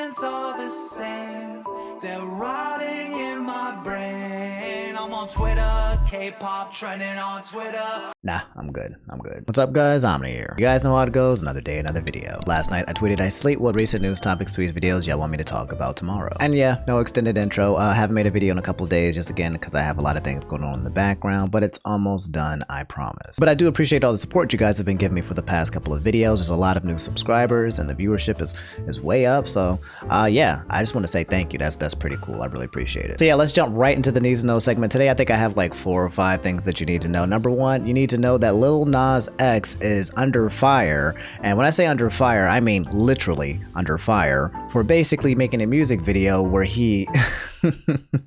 sentiments are the same. They're rotting in my brain. I'm on Twitter, K-pop trending on Twitter. Nah, I'm good. What's up, guys? Omni here. You guys know how it goes. Another day, another video. Last night, I tweeted I slate what recent news topics, tweets, videos y'all want me to talk about tomorrow. And yeah, no extended intro. I haven't made a video in a couple of days, just again, because I have a lot of things going on in the background, but it's almost done, I promise. But I do appreciate all the support you guys have been giving me for the past couple of videos. There's a lot of new subscribers, and the viewership is way up. So, yeah, I just want to say thank you. That's pretty cool. I really appreciate it. So yeah, let's jump right into the needs to know segment. Today, I think I have like 4 or 5 things that you need to know. Number 1, you need to know that Lil Nas X is under fire. And when I say under fire, I mean literally under fire for basically making a music video where he,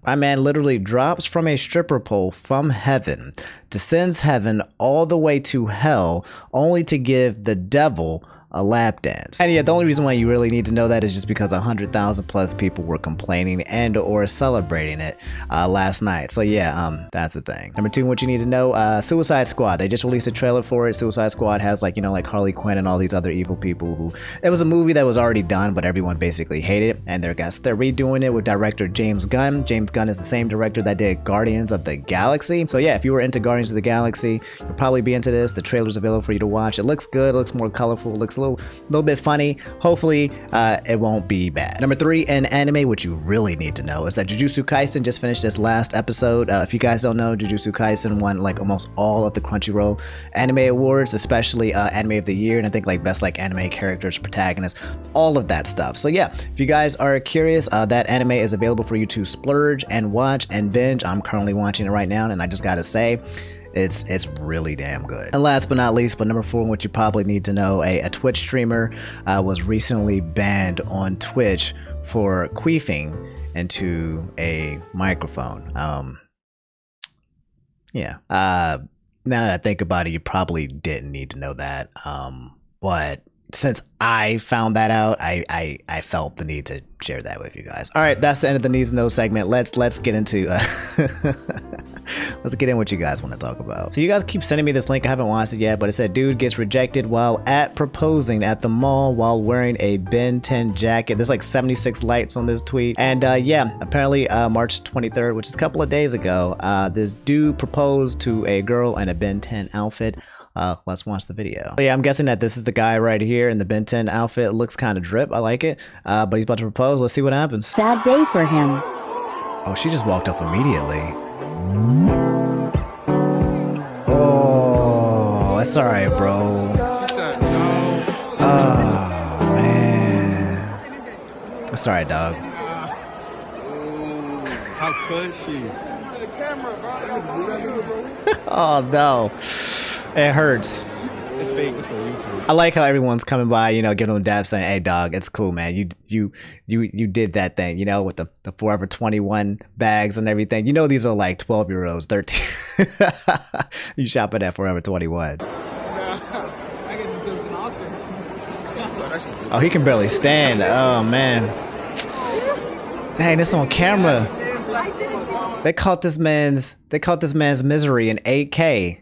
my man literally drops from a stripper pole from heaven, descends heaven all the way to hell, only to give the devil a lap dance. And yeah, the only reason why you really need to know that is just because 100,000 plus people were complaining and or celebrating it last night. So yeah, that's the thing. Number 2, what you need to know, Suicide Squad. They just released a trailer for it. Suicide Squad has like, you know, like Harley Quinn and all these other evil people who, it was a movie that was already done, but everyone basically hated it. And they're redoing it with director James Gunn. James Gunn is the same director that did Guardians of the Galaxy. So yeah, if you were into Guardians of the Galaxy, you'll probably be into this. The trailer's available for you to watch. It looks good. It looks more colorful. It looks a little bit funny. Hopefully it won't be bad. Number 3, in anime, what you really need to know is that Jujutsu Kaisen just finished this last episode. If you guys don't know, Jujutsu Kaisen won like almost all of the Crunchyroll anime awards, especially anime of the year, and I think like best like anime characters, protagonists, all of that stuff. So yeah, if you guys are curious, that anime is available for you to splurge and watch and binge. I'm currently watching it right now, and I just gotta say, it's really damn good. And last but not least, but number 4, what you probably need to know, a Twitch streamer was recently banned on Twitch for queefing into a microphone. Yeah. Now that I think about it, you probably didn't need to know that. But since I found that out, I felt the need to share that with you guys. All right, that's the end of the needs to know segment. Let's get into let's get in what you guys want to talk about. So you guys keep sending me this link. I haven't watched it yet, but it said dude gets rejected while proposing at the mall while wearing a Ben 10 jacket. There's like 76 likes on this tweet. And yeah, apparently March 23rd, which is a couple of days ago, this dude proposed to a girl in a Ben 10 outfit. Let's watch the video. So yeah, I'm guessing that this is the guy right here in the Ben 10 outfit. It looks kind of drip. I like it. But he's about to propose. Let's see what happens. Sad day for him. Oh, she just walked off immediately. Oh, that's all right, bro. Oh, man. That's all right, dog. How could she? Oh, no. It hurts. It's fake. It's for YouTube. I like how everyone's coming by, you know, giving them dabs saying, hey dog, it's cool, man. You did that thing, you know, with the Forever 21 bags and everything. You know these are like 12-year-olds, 13. You shopping at Forever 21. Oh, he can barely stand. Oh man. Dang, this on camera. They caught this man's misery in 8K.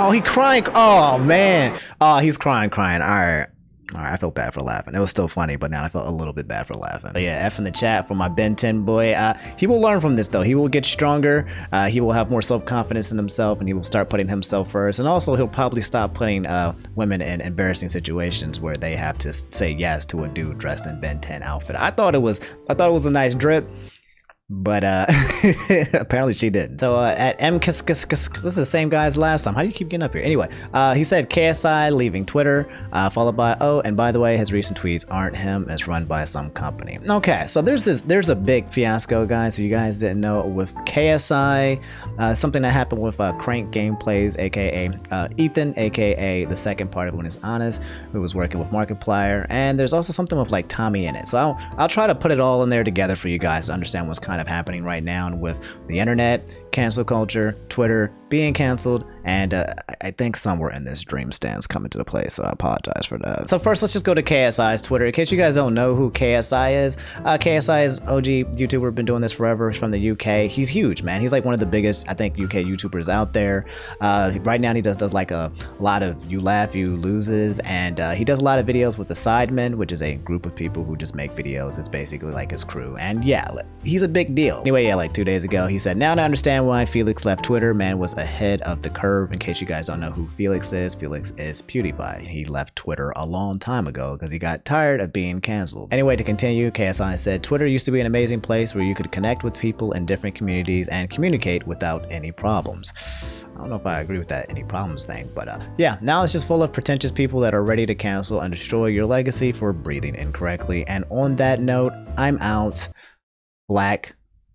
Oh, he crying. Oh man. Oh, he's crying. All right, I felt bad for laughing. It was still funny, but now I felt a little bit bad for laughing. But yeah, F in the chat for my Ben 10 boy. He will learn from this though. He will get stronger. He will have more self-confidence in himself, and he will start putting himself first. And also, he'll probably stop putting women in embarrassing situations where they have to say yes to a dude dressed in Ben 10 outfit. I thought it was a nice drip. But apparently she didn't. So at this is the same guy as last time. How do you keep getting up here? Anyway, he said KSI leaving Twitter, followed by, oh, and by the way, his recent tweets aren't him, it's run by some company. Okay, so there's a big fiasco, guys. If you guys didn't know, with KSI, something that happened with CrankGameplayz, aka Ethan, aka the second part of When It's Honest, who was working with Markiplier, and there's also something with like TommyInnit. So I'll try to put it all in there together for you guys to understand what's kind of happening right now. And with the internet, cancel culture, Twitter being canceled, and I think somewhere in this dream stands coming to the place, so I apologize for that. So first, let's just go to KSI's Twitter. In case you guys don't know who KSI is, KSI is OG YouTuber, been doing this forever. He's from the UK. He's huge, man. He's like one of the biggest, I think, UK YouTubers out there. Right now, he does like a lot of You Laugh, You Loses, and he does a lot of videos with the Sidemen, which is a group of people who just make videos. It's basically like his crew, and yeah, he's a big deal. Anyway, yeah, like 2 days ago, he said, "Now I understand why Felix left Twitter. Man was ahead of the curve." In case you guys don't know who Felix is PewDiePie. He left Twitter a long time ago because he got tired of being canceled. Anyway, to continue, KSI said, "Twitter used to be an amazing place where you could connect with people in different communities and communicate without any problems." I don't know if I agree with that any problems thing, but yeah, now it's just full of pretentious people that are ready to cancel and destroy your legacy for breathing incorrectly. And on that note, I'm out. Black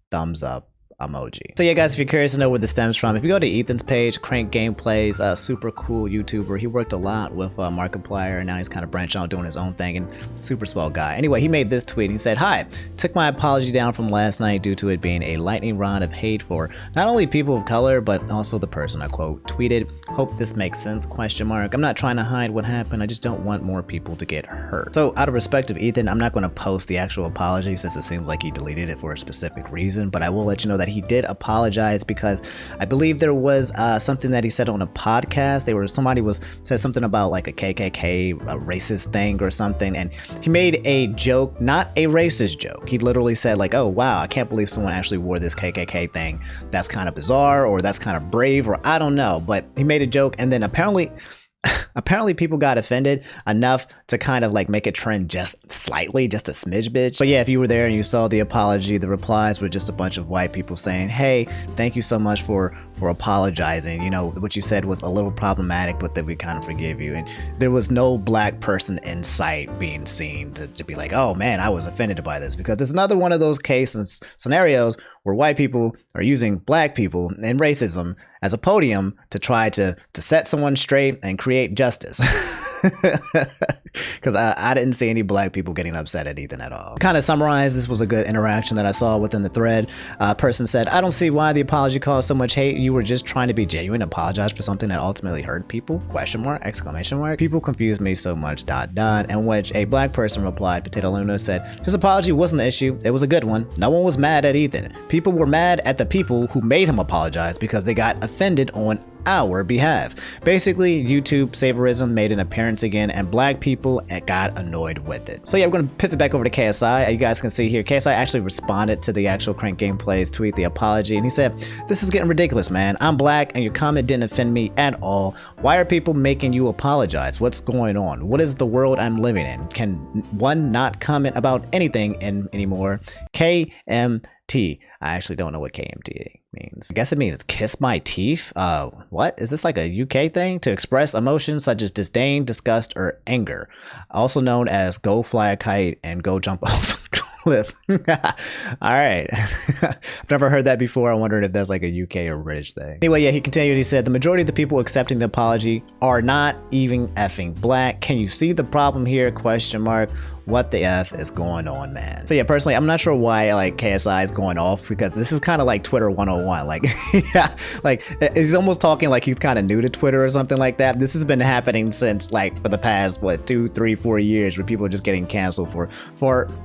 thumbs up emoji. So yeah, guys, if you're curious to know where this stems from, if you go to Ethan's page, CrankGameplayz, a super cool YouTuber. He worked a lot with Markiplier, and now he's kind of branching out doing his own thing, and super swell guy. Anyway, he made this tweet. He said, "Hi, took my apology down from last night due to it being a lightning rod of hate for not only people of color, but also the person I quote tweeted. Hope this makes sense, question mark. I'm not trying to hide what happened. I just don't want more people to get hurt." So out of respect of Ethan, I'm not going to post the actual apology since it seems like he deleted it for a specific reason, but I will let you know that he did apologize because I believe there was something that he said on a podcast. Somebody said something about like a KKK, a racist thing or something, and he made a joke, not a racist joke. He literally said like, "Oh wow, I can't believe someone actually wore this KKK thing. That's kind of bizarre, or that's kind of brave, or I don't know." But he made a joke, and then apparently people got offended enough to kind of like make it trend just slightly, just a smidge bitch. But yeah, if you were there and you saw the apology, the replies were just a bunch of white people saying, "Hey, thank you so much for apologizing. You know, what you said was a little problematic, but that we kind of forgive you." And there was no black person in sight being seen to be like, "Oh man, I was offended by this," because it's another one of those cases, scenarios where white people are using black people and racism as a podium to try to set someone straight and create justice. Because I didn't see any black people getting upset at Ethan at all. Kind of summarize, this was a good interaction that I saw within the thread. A person said, "I don't see why the apology caused so much hate. You were just trying to be genuine, apologize for something that ultimately hurt people, question mark, exclamation mark. People confused me so much, dot dot." And which a black person replied, Potato Luna said, "His apology wasn't the issue. It was a good one. No one was mad at Ethan. People were mad at the people who made him apologize because they got offended on our behalf." Basically, YouTube saviorism made an appearance again, and black people got annoyed with it. So yeah, we're going to pivot back over to KSI. You guys can see here, KSI actually responded to the actual CrankGameplayz tweet, the apology, and he said, "This is getting ridiculous, man. I'm black, and your comment didn't offend me at all. Why are people making you apologize? What's going on? What is the world I'm living in? Can one not comment about anything anymore? KMT." I actually don't know what KMT means. I guess it means kiss my teeth. What? Is this like a UK thing? To express emotions such as disdain, disgust, or anger. Also known as go fly a kite and go jump off a cliff. All right. I've never heard that before. I'm wondering if that's like a UK or British thing. Anyway, yeah, he continued. He said, "The majority of the people accepting the apology are not even effing black. Can you see the problem here? Question mark. What the F is going on, man?" So yeah, personally, I'm not sure why like KSI is going off, because this is kind of like Twitter 101. Like, yeah, like he's almost talking like he's kind of new to Twitter or something like that. This has been happening since like for the past, what, 2, 3, 4 years, where people are just getting canceled for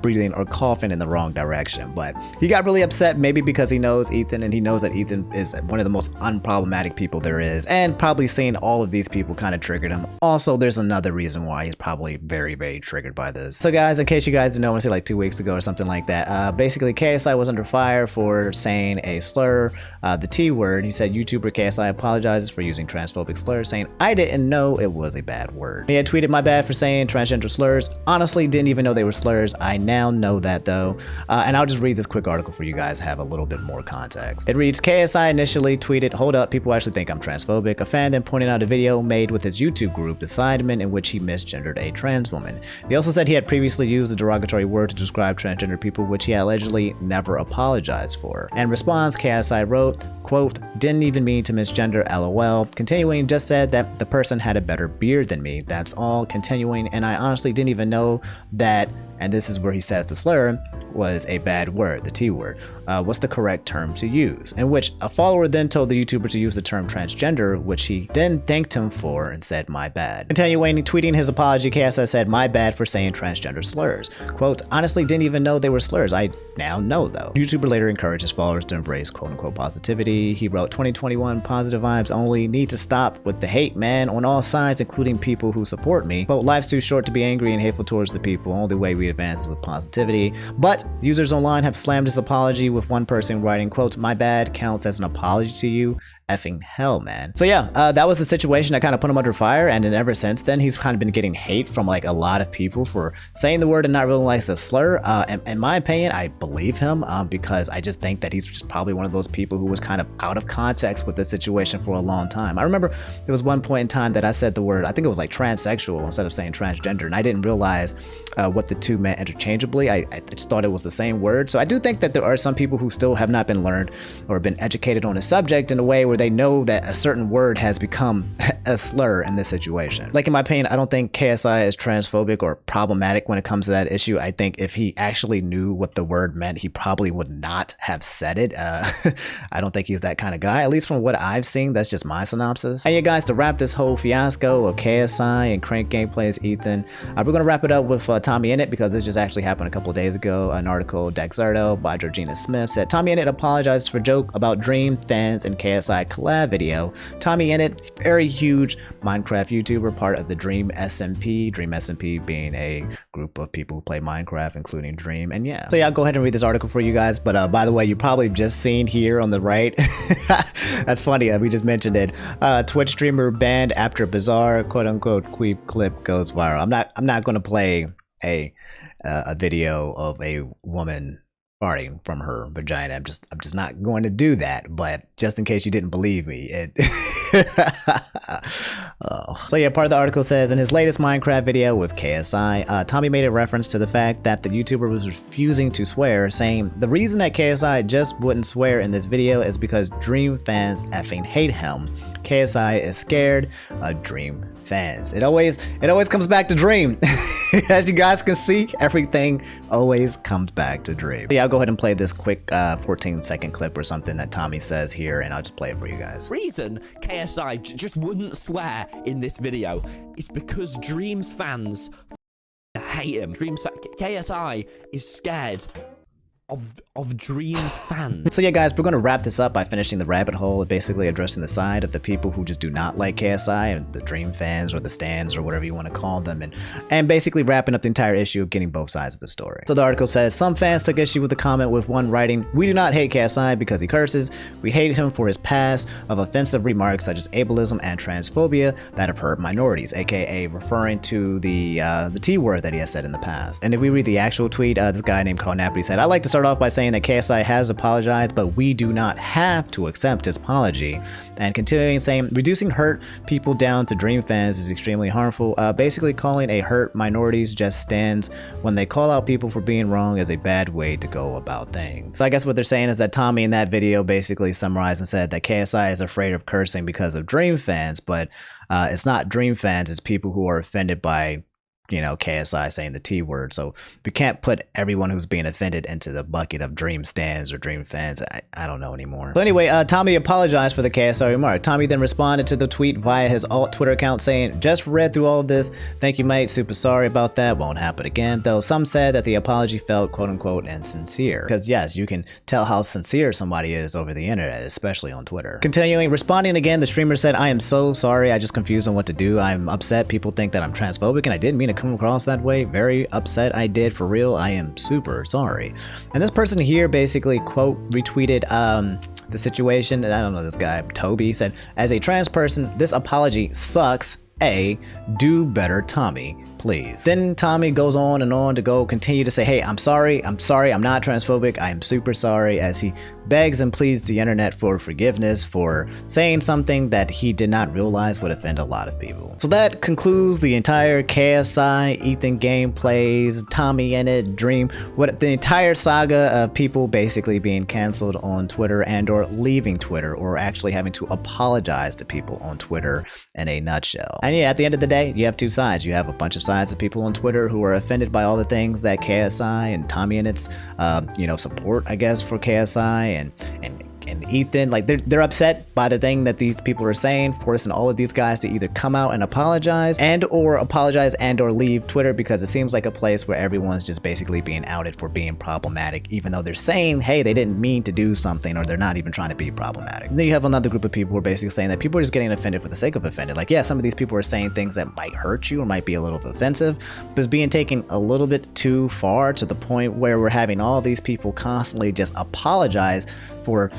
breathing or coughing in the wrong direction. But he got really upset, maybe because he knows Ethan, and he knows that Ethan is one of the most unproblematic people there is, and probably seeing all of these people kind of triggered him. Also, there's another reason why he's probably very, very triggered by this. So guys, in case you guys didn't know, I want to say like 2 weeks ago or something like that, basically KSI was under fire for saying a slur, the T word. He said YouTuber KSI apologizes for using transphobic slurs, saying, "I didn't know it was a bad word." He had tweeted, "My bad for saying transgender slurs. Honestly, didn't even know they were slurs. I now know that though." And I'll just read this quick article for you guys to have a little bit more context. It reads, "KSI initially tweeted, 'Hold up, people actually think I'm transphobic.' A fan then pointed out a video made with his YouTube group, The Sidemen, in which he misgendered a trans woman. He also said he had previously used the derogatory word to describe transgender people, which he allegedly never apologized for. In response, KSI wrote, quote, "Didn't even mean to misgender, LOL. Continuing, just said that the person had a better beard than me. That's all. Continuing, and I honestly didn't even know that and this is where he says the slur was a bad word, the T word. What's the correct term to use? In which a follower then told the YouTuber to use the term transgender, which he then thanked him for and said, my bad. Continuing tweeting his apology, KSI said, my bad for saying transgender slurs. Quote, honestly didn't even know they were slurs. I now know though. YouTuber later encouraged his followers to embrace quote unquote positivity. He wrote, 2021 positive vibes only, need to stop with the hate, man, on all sides, including people who support me. Quote, life's too short to be angry and hateful towards the people. Only way we advance is with positivity. But users online have slammed his apology, with one person writing, quote, my bad counts as an apology to you. Effing hell, man. So yeah, that was the situation that kind of put him under fire, and then ever since then he's kind of been getting hate from like a lot of people for saying the word and not realize the slur. In my opinion, I believe him because I just think that he's just probably one of those people who was kind of out of context with the situation for a long time. I remember there was one point in time that I said the word, I think it was like transsexual instead of saying transgender, and I didn't realize what the two meant interchangeably. I just thought it was the same word. So I do think that there are some people who still have not been learned or been educated on a subject in a way where they know that a certain word has become a slur in this situation. Like in my opinion, I don't think KSI is transphobic or problematic when it comes to that issue. I think if he actually knew what the word meant, he probably would not have said it. I don't think he's that kind of guy, at least from what I've seen. That's just my synopsis. And yeah, guys, to wrap this whole fiasco of KSI and CrankGameplayz Ethan, we're gonna wrap it up with TommyInnit, because this just actually happened a couple days ago. An article, Dexerto by Georgina Smith, said TommyInnit apologized for joke about Dream fans and KSI collab video. TommyInnit, very huge Minecraft YouTuber, part of the Dream SMP. Dream SMP being a group of people who play Minecraft, including Dream. And yeah, so yeah, I'll go ahead and read this article for you guys. But by the way, you probably just seen here on the right, that's funny, we just mentioned it. Twitch streamer banned after bizarre quote unquote queep clip goes viral. I'm not going to play a video of a woman farting from her vagina. I'm just not going to do that, but just in case you didn't believe me, oh. So yeah, part of the article says, in his latest Minecraft video with KSI, Tommy made a reference to the fact that the YouTuber was refusing to swear, saying the reason that KSI just wouldn't swear in this video is because Dream fans effing hate him. KSI is scared of Dream fans. It always comes back to Dream. As you guys can see, everything always comes back to Dream. So yeah, I'll go ahead and play this quick 14-second clip or something that Tommy says here, and I'll just play it for you guys. Reason KSI just wouldn't swear in this video is because Dream's fans hate him. KSI is scared of Dream fans. So yeah, guys, we're gonna wrap this up by finishing the rabbit hole, basically addressing the side of the people who just do not like KSI, and the Dream fans or the stans or whatever you want to call them, and basically wrapping up the entire issue of getting both sides of the story. So the article says, some fans took issue with the comment, with one writing, we do not hate KSI because he curses. We hate him for his past of offensive remarks such as ableism and transphobia that have hurt minorities, aka referring to the T word that he has said in the past. And if we read the actual tweet, this guy named Carl Napoli said, I'd like to start off by saying that KSI has apologized, but we do not have to accept his apology. And continuing saying, reducing hurt people down to Dream fans is extremely harmful. Basically calling a hurt minorities just stands when they call out people for being wrong is a bad way to go about things. So I guess what they're saying is that Tommy in that video basically summarized and said that KSI is afraid of cursing because of Dream fans, but it's not Dream fans, it's people who are offended by, you know, KSI saying the T word. So we can't put everyone who's being offended into the bucket of Dream stans or Dream fans. I don't know anymore. So anyway, Tommy apologized for the KSI remark. Tommy then responded to the tweet via his alt Twitter account saying, just read through all of this. Thank you, mate. Super sorry about that. Won't happen again. Though some said that the apology felt quote unquote insincere. Because yes, you can tell how sincere somebody is over the internet, especially on Twitter. Continuing, responding again, the streamer said, I am so sorry. I just confused on what to do. I'm upset. People think that I'm transphobic and I didn't mean to come across that way. Very upset. I did, for real. I am super sorry. And this person here basically quote retweeted the situation. I don't know, this guy Toby said, as a trans person, this apology sucks. Do better, Tommy, please. Then Tommy goes on and on to continue to say, hey, I'm sorry, I'm not transphobic, I am super sorry, as he begs and pleads the internet for forgiveness for saying something that he did not realize would offend a lot of people. So that concludes the entire KSI, Ethan Gameplayz, TommyInnit, Dream, the entire saga of people basically being canceled on Twitter and or leaving Twitter or actually having to apologize to people on Twitter in a nutshell. And yeah, at the end of the day, you have two sides. You have a bunch of sides of people on Twitter who are offended by all the things that KSI and TommyInnit's, support, I guess, for KSI and Ethan. Like they're upset by the thing that these people are saying, forcing all of these guys to either come out and apologize and or leave Twitter, because it seems like a place where everyone's just basically being outed for being problematic, even though they're saying, hey, they didn't mean to do something, or they're not even trying to be problematic. And then you have another group of people who are basically saying that people are just getting offended for the sake of offended. Like, yeah, some of these people are saying things that might hurt you or might be a little offensive, but it's being taken a little bit too far, to the point where we're having all these people constantly just apologize for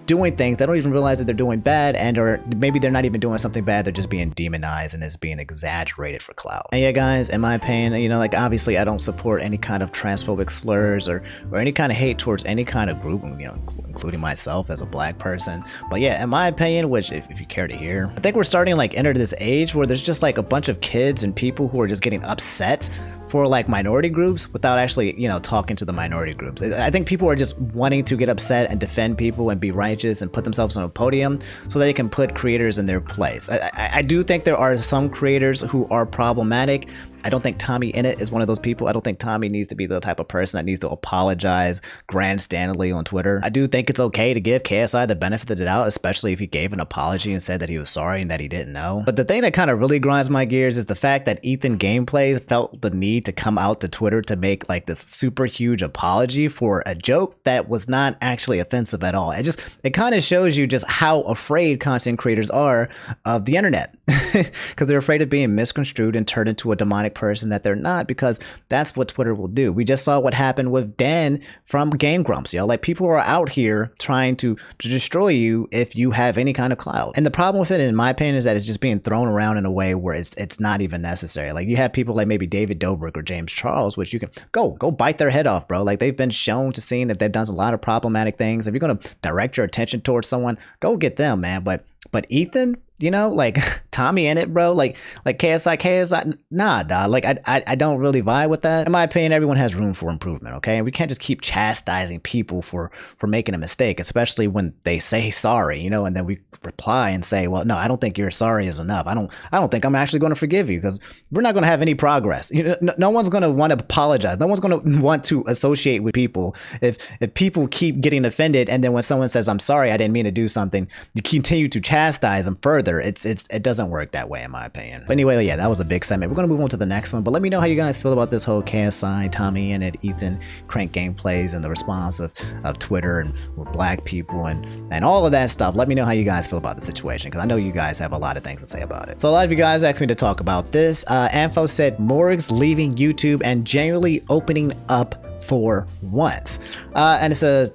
doing things they don't even realize that they're doing bad, and or maybe they're not even doing something bad, they're just being demonized and it's being exaggerated for clout. And yeah, guys, in my opinion, like obviously I don't support any kind of transphobic slurs or any kind of hate towards any kind of group, including myself as a black person. But yeah, in my opinion, which if you care to hear, I think we're starting to like enter this age where there's just like a bunch of kids and people who are just getting upset for like minority groups without actually, talking to the minority groups. I think people are just wanting to get upset and defend people and be righteous and put themselves on a podium so they can put creators in their place. I do think there are some creators who are problematic. I don't think TommyInnit is one of those people. I don't think Tommy needs to be the type of person that needs to apologize grandstandingly on Twitter. I do think it's okay to give KSI the benefit of the doubt, especially if he gave an apology and said that he was sorry and that he didn't know. But the thing that kind of really grinds my gears is the fact that KnGameplayz felt the need to come out to Twitter to make like this super huge apology for a joke that was not actually offensive at all. It kind of shows you just how afraid content creators are of the internet, because they're afraid of being misconstrued and turned into a demonic person that they're not, because that's what Twitter will do. We just saw what happened with Dan from Game Grumps, like people are out here trying to destroy you if you have any kind of clout. And the problem with it, in my opinion, is that it's just being thrown around in a way where it's not even necessary. Like you have people like maybe David Dobrik or James Charles, which you can go bite their head off, bro. Like they've been shown to seeing that they've done a lot of problematic things. If you're going to direct your attention towards someone, go get them, man. But Ethan, like TommyInnit, bro, like KSI, nah, dog. Like I don't really vibe with that. In my opinion, everyone has room for improvement, okay? And we can't just keep chastising people for making a mistake, especially when they say sorry, and then we reply and say, well, no, I don't think your sorry is enough. I don't think I'm actually going to forgive you, because we're not going to have any progress. No one's going to want to apologize. No one's going to want to associate with people if people keep getting offended, and then when someone says, I'm sorry, I didn't mean to do something, you continue to chastise them further. It doesn't work that way, in my opinion. But anyway, yeah, that was a big segment. We're gonna move on to the next one, but let me know how you guys feel about this whole KSI, TommyInnit, Ethan, KrankGameplayz, and the response of Twitter and with black people and all of that stuff. Let me know how you guys feel about the situation, because I know you guys have a lot of things to say about it. So a lot of you guys asked me to talk about this. Anfo said Morgz leaving YouTube and genuinely opening up for once. And it's a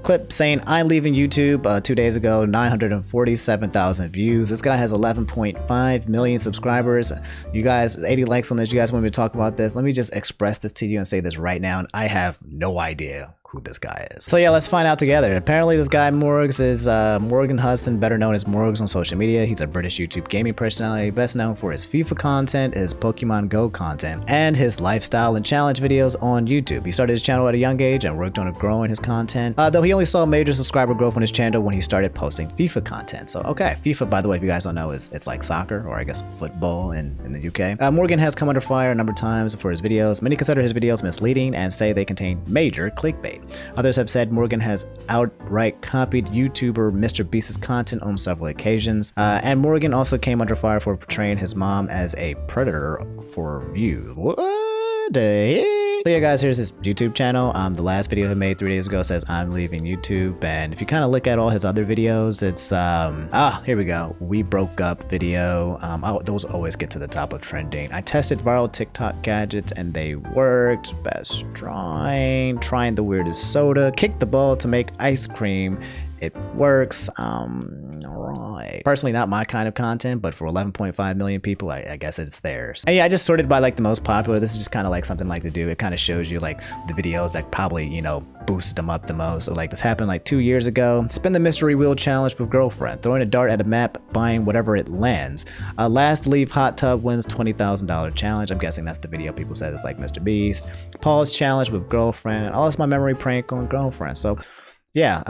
clip saying, I'm leaving YouTube 2 days ago, 947,000 views. This guy has 11.5 million subscribers. You guys, 80 likes on this. You guys want me to talk about this? Let me just express this to you and say this right now. And I have no idea who this guy is. So yeah, let's find out together. Apparently this guy Morgz is Morgan Huston, better known as Morgz on social media. He's a British YouTube gaming personality, best known for his FIFA content, his Pokemon Go content, and his lifestyle and challenge videos on YouTube. He started his channel at a young age and worked on growing his content, though he only saw major subscriber growth on his channel when he started posting FIFA content. So okay, FIFA, by the way, if you guys don't know, it's like soccer, or I guess football in the UK. Morgan has come under fire a number of times for his videos. Many consider his videos misleading and say they contain major clickbait. Others have said Morgan has outright copied YouTuber Mr. Beast's content on several occasions. And Morgan also came under fire for portraying his mom as a predator for views. What the heck? So yeah, guys, here's his YouTube channel. The last video he made 3 days ago says, I'm leaving YouTube. And if you kind of look at all his other videos, it's, here we go. We broke up video. Those always get to the top of trending. I tested viral TikTok gadgets and they worked. Best trying the weirdest soda. Kicked the ball to make ice cream. It works. Alright. Personally, not my kind of content, but for 11.5 million people, I guess it's theirs. And yeah, I just sorted by like the most popular. This is just kind of like something I like to do. It kind of shows you like the videos that probably, boosted them up the most. So like this happened like 2 years ago. Spin the mystery wheel challenge with girlfriend. Throwing a dart at a map, buying whatever it lands. Last leave hot tub wins $20,000 challenge. I'm guessing that's the video people said it's like Mr. Beast. Pause challenge with girlfriend. And all this my memory prank on girlfriend. So yeah,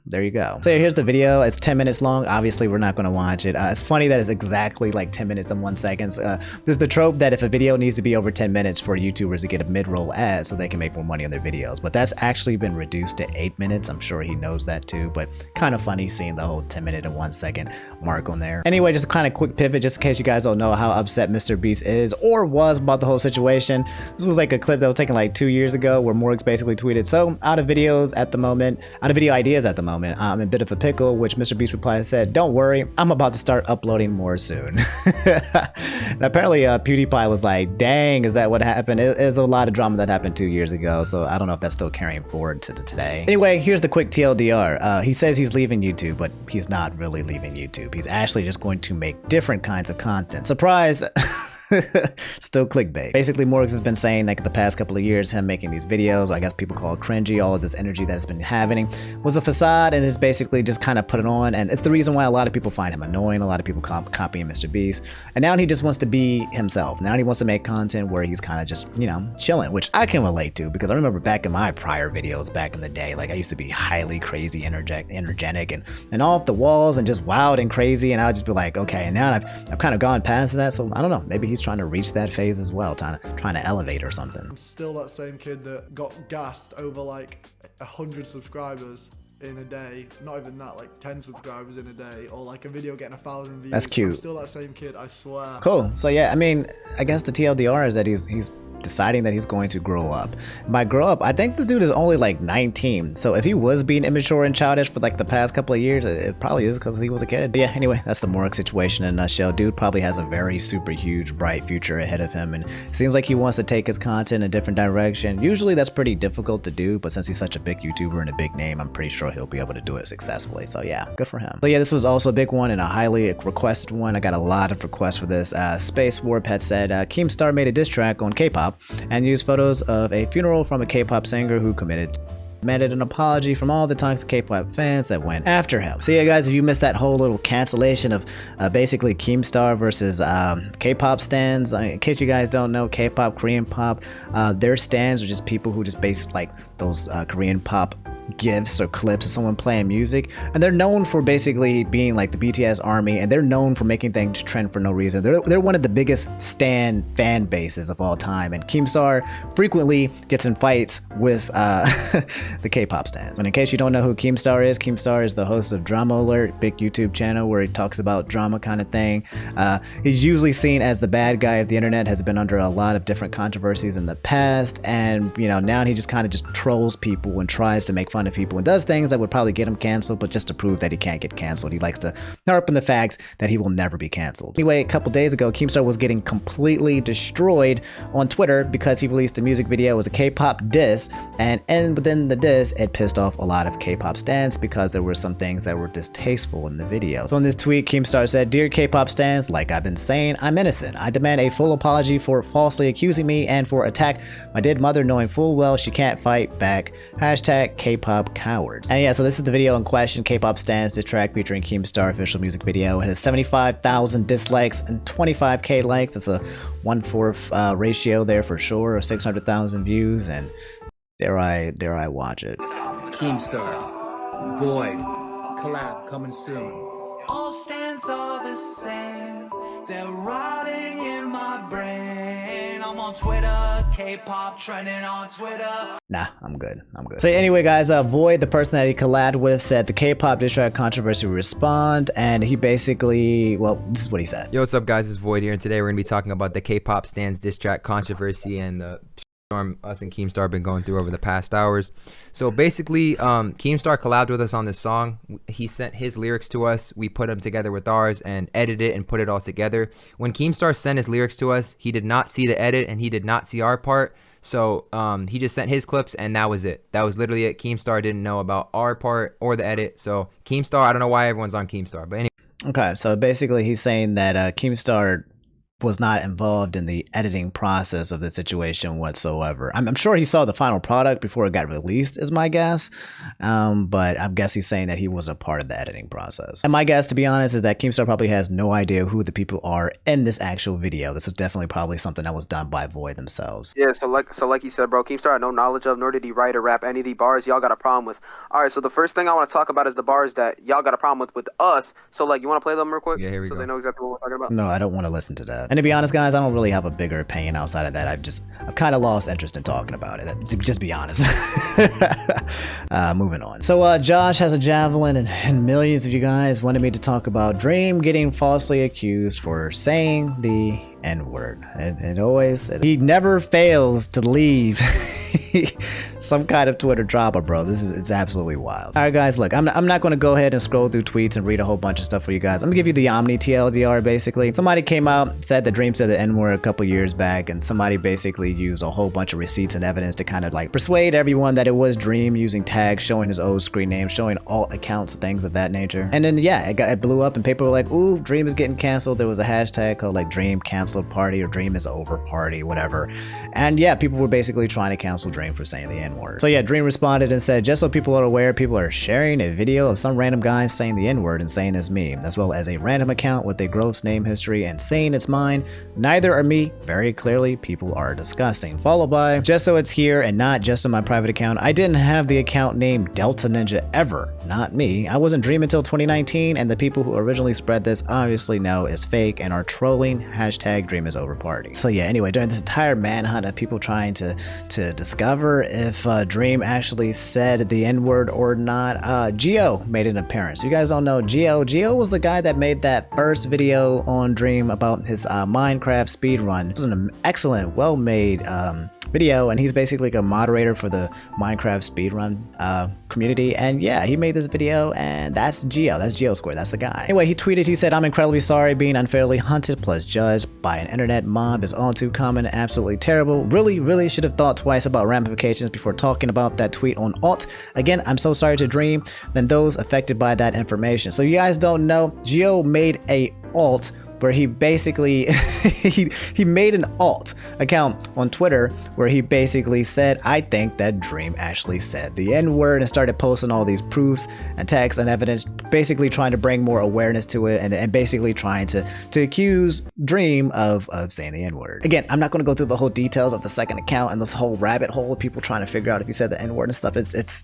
there you go. So here's the video. It's 10 minutes long. Obviously, we're not going to watch it. It's funny that it's exactly like 10 minutes and 1 second. There's the trope that if a video needs to be over 10 minutes for YouTubers to get a mid-roll ad so they can make more money on their videos, but that's actually been reduced to 8 minutes. I'm sure he knows that too, but kind of funny seeing the whole 10 minute and 1 second mark on there. Anyway, just kind of quick pivot, just in case you guys don't know how upset Mr. Beast is or was about the whole situation. This was like a clip that was taken like 2 years ago where Morgz basically tweeted, "So out of videos at the moment, out of video ideas at the moment, I'm in a bit of a pickle," which Mr. Beast replied and said, "Don't worry, I'm about to start uploading more soon." And apparently PewDiePie was like, "Dang, is that what happened?" It's a lot of drama that happened 2 years ago, so I don't know if that's still carrying forward to today. Anyway, here's the quick TLDR. He says he's leaving YouTube, but he's not really leaving YouTube. He's actually just going to make different kinds of content. Surprise! Still clickbait. Basically, Morgz has been saying like the past couple of years, him making these videos, I guess people call it cringy, all of this energy that's been happening was a facade and is basically just kind of put it on, and it's the reason why a lot of people find him annoying, a lot of people copying Mr. Beast, and now he just wants to be himself. Now he wants to make content where he's kind of just, you know, chilling, which I can relate to because I remember back in my prior videos back in the day, like I used to be highly crazy, energetic and off the walls and just wild and crazy, and I would just be like, okay, and now I've kind of gone past that, so I don't know, maybe he's trying to reach that phase as well, trying to elevate or something. I'm still that same kid that got gassed over like 100 subscribers in a day. Not even that, like 10 subscribers in a day, or like a video getting 1,000 views. That's cute. I'm still that same kid, I swear. Cool. So yeah, I mean, I guess the TLDR is that he's deciding that he's going to grow up. By grow up, I think this dude is only like 19. So if he was being immature and childish for like the past couple of years, it probably is because he was a kid. But yeah, anyway, that's the Morgz situation in a nutshell. Dude probably has a very super huge, bright future ahead of him, and it seems like he wants to take his content in a different direction. Usually that's pretty difficult to do, but since he's such a big YouTuber and a big name, I'm pretty sure he'll be able to do it successfully. So yeah, good for him. So yeah, this was also a big one and a highly requested one. I got a lot of requests for this. Space Warp had said Keemstar made a diss track on Kpop and used photos of a funeral from a K-pop singer who demanded an apology from all the toxic K-pop fans that went after him. So yeah, guys, if you missed that whole little cancellation of basically Keemstar versus K-pop stans, in case you guys don't know, K-pop, Korean pop, their stans are just people who just base like those Korean pop gifs or clips of someone playing music, and they're known for basically being like the BTS army, and they're known for making things trend for no reason. They're one of the biggest stan fan bases of all time, and Keemstar frequently gets in fights with the K-pop stans. And in case you don't know who Keemstar is the host of Drama Alert, big YouTube channel where he talks about drama kind of thing. He's usually seen as the bad guy of the internet, has been under a lot of different controversies in the past, and you know, now he just kind of just trolls people and tries to make fun of people and does things that would probably get him canceled, but just to prove that he can't get canceled, he likes to harp on the fact that he will never be canceled. Anyway, a couple days ago, Keemstar was getting completely destroyed on Twitter because he released a music video. It was a K-pop diss, and within the diss, it pissed off a lot of K-pop stans because there were some things that were distasteful in the video. So in this tweet, Keemstar said, "Dear K-pop stans, like I've been saying, I'm innocent. I demand a full apology for falsely accusing me and for attack my dead mother knowing full well she can't fight back. Hashtag K-pop cowards." And yeah, so this is the video in question. K-pop stans diss track featuring Keemstar official music video. It has 75,000 dislikes and 25k likes. It's a 1/4 ratio there for sure, or 600,000 views, and dare I watch it. Keemstar, Void, collab coming soon. All stands are the same. They're rotting in my brain. I'm on Twitter, K-pop trending on Twitter. Nah, I'm good. So anyway, guys, Void, the person that he collabed with, said the K-pop diss track controversy will respond, and he basically, well, this is what he said. Yo, what's up, guys? It's Void here, and today we're gonna be talking about the K-pop stans diss track controversy and the storm us and Keemstar have been going through over the past hours. So basically, Keemstar collabed with us on this song. He sent his lyrics to us. We put them together with ours and edited it and put it all together. When Keemstar sent his lyrics to us, he did not see the edit and he did not see our part. So he just sent his clips and that was it. That was literally it. Keemstar didn't know about our part or the edit. So Keemstar, I don't know why everyone's on Keemstar, but anyway. Okay, so basically he's saying that Keemstar was not involved in the editing process of the situation whatsoever. I'm sure he saw the final product before it got released, is my guess. But I guess he's saying that he wasn't a part of the editing process. And my guess, to be honest, is that Keemstar probably has no idea who the people are in this actual video. This is definitely probably something that was done by Void themselves. Yeah, so like you said, bro, Keemstar had no knowledge of, nor did he write or rap any of the bars y'all got a problem with. All right, so the first thing I want to talk about is the bars that y'all got a problem with us. So, like, you want to play them real quick? Yeah, here we go. So they know exactly what we're talking about? No, I don't want to listen to that. And to be honest, guys, I don't really have a bigger opinion outside of that. I've kind of lost interest in talking about it, to just be honest. Moving on. So Josh has a javelin, and millions of you guys wanted me to talk about Dream getting falsely accused for saying the N-word. He never fails to leave some kind of Twitter drama, bro. It's absolutely wild. All right, guys, look, I'm not going to go ahead and scroll through tweets and read a whole bunch of stuff for you guys. I'm gonna give you the Omni TLDR. Basically, somebody came out, said that Dream said the N-word a couple years back, and somebody basically used a whole bunch of receipts and evidence to kind of like persuade everyone that it was Dream, using tags, showing his old screen name, showing alt accounts, things of that nature. And then yeah, it blew up, and people were like, "Ooh, Dream is getting canceled." There was a hashtag called like Dream canceled party or Dream is over party, whatever. And yeah, people were basically trying to cancel Dream for saying the N-word. So yeah, Dream responded and said, "Just so people are aware, people are sharing a video of some random guy saying the N-word and saying it's me, as well as a random account with a gross name history and saying it's mine. Neither are me. Very clearly, people are disgusting." Followed by, "Just so it's here and not just on my private account, I didn't have the account name Delta Ninja ever. Not me. I wasn't Dream until 2019, and the people who originally spread this obviously know it's fake and are trolling hashtag Dream is over party." So yeah, anyway, during this entire manhunt of people trying to discover if Dream actually said the N-word or not, Geo made an appearance. You guys don't know Geo. Geo was the guy that made that first video on Dream about his Minecraft speedrun. It was an excellent, well-made video, and he's basically like a moderator for the Minecraft speedrun community. And yeah, he made this video, and that's Geo. That's Geo Square. That's the guy. Anyway, he tweeted, he said, "I'm incredibly sorry. Being unfairly hunted plus judged by an internet mob is all too common and absolutely terrible. Really should have thought twice about ramifications before talking about that tweet on alt. Again, I'm so sorry to Dream and those affected by that information." So you guys don't know, Geo made a alt where he basically he made an alt account on Twitter where he basically said, "I think that Dream actually said the N-word," and started posting all these proofs and texts and evidence, basically trying to bring more awareness to it, and basically trying to accuse Dream of saying the N-word. Again, I'm not going to go through the whole details of the second account and this whole rabbit hole of people trying to figure out if he said the N-word and stuff. It's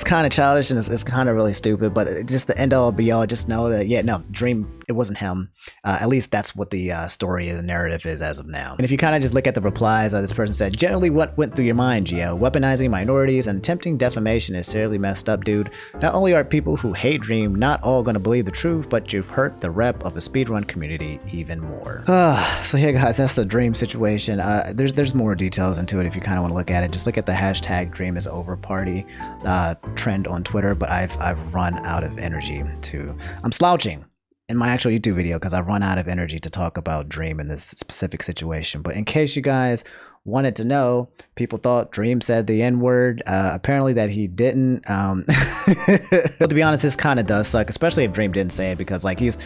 kind of childish, and it's kind of really stupid, but just the end all be all, just know that yeah, no, Dream, it wasn't him. At least that's what the story and the narrative is as of now. And if you kind of just look at the replies, this person said, "Generally, what went through your mind, Geo? Weaponizing minorities and attempting defamation is seriously messed up, dude. Not only are people who hate Dream not all going to believe the truth, but you've hurt the rep of the speedrun community even more." So yeah, guys, that's the Dream situation. There's more details into it if you kind of want to look at it. Just look at the hashtag Dream is over party trend on Twitter, but I've run out of energy I'm slouching in my actual YouTube video because I've run out of energy to talk about Dream in this specific situation. But in case you guys wanted to know, people thought Dream said the N-word. Apparently that he didn't. But to be honest, this kind of does suck, especially if Dream didn't say it, because like he's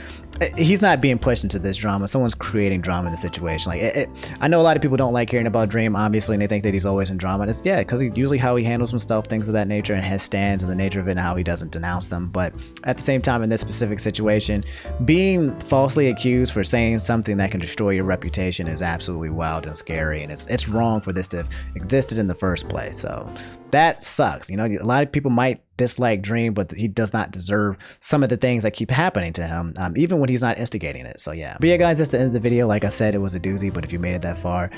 not being pushed into this drama. Someone's creating drama in the situation. Like I know a lot of people don't like hearing about Dream, obviously, and they think that he's always in drama. And it's because usually how he handles himself, things of that nature, and has stands and the nature of it and how he doesn't denounce them. But at the same time, in this specific situation, being falsely accused for saying something that can destroy your reputation is absolutely wild and scary, and it's wrong for this to have existed in the first place. So that sucks. You know, a lot of people might dislike Dream, but he does not deserve some of the things that keep happening to him, even when he's not instigating it. So yeah. But yeah, guys, that's the end of the video. Like I said, it was a doozy, but if you made it that far,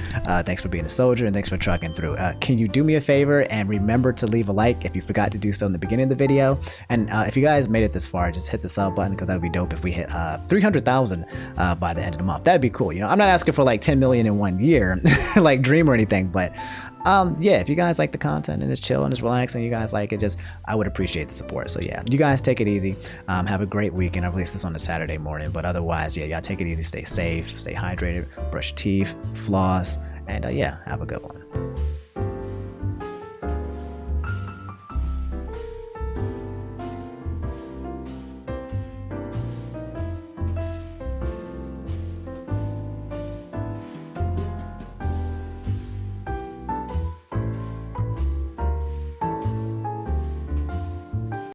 thanks for being a soldier and thanks for trucking through. Can you do me a favor and remember to leave a like if you forgot to do so in the beginning of the video? And if you guys made it this far, just hit the sub button, because that would be dope if we hit 300,000 by the end of the month. That'd be cool. You know, I'm not asking for like 10 million in 1 year like Dream or anything, but yeah, if you guys like the content and it's chill and it's relaxing, you guys like it, I would appreciate the support. So yeah, you guys take it easy. Have a great weekend. I release this on a Saturday morning, but otherwise, yeah, y'all take it easy, stay safe, stay hydrated, brush your teeth, floss, and yeah, have a good one.